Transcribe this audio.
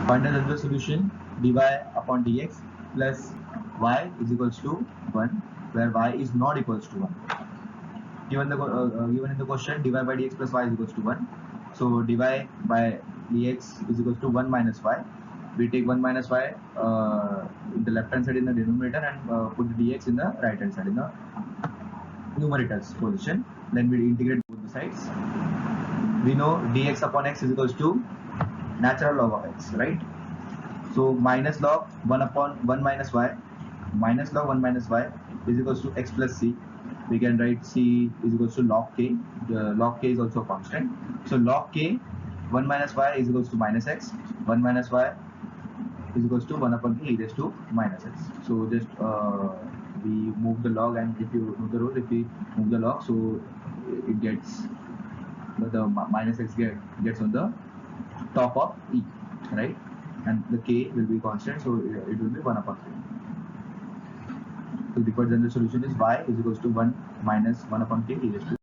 Find the general solution dy upon dx plus y is equals to 1, where y is not equals to 1. Given in the question, dy by dx plus y is equals to 1. So dy by dx is equals to 1 minus y. We take 1 minus y in the left hand side in the denominator and put the dx in the right hand side in the numerator's position. Then we integrate both the sides. We know dx upon x is equals to natural log of x, right? So minus log 1 upon 1 minus y, minus log 1 minus y is equals to x plus c. We can write c is equals to log k. Log k is also a constant. So log k 1 minus y is equals to minus x. 1 minus y is equals to 1 upon k e raised to minus x. So just we move the log, and if you move the rule, if we move the log, so it gets the minus x gets on the top of e, right? And the k will be constant, so it will be 1 upon k. So the required general solution is y is equals to 1 minus 1 upon k e raised to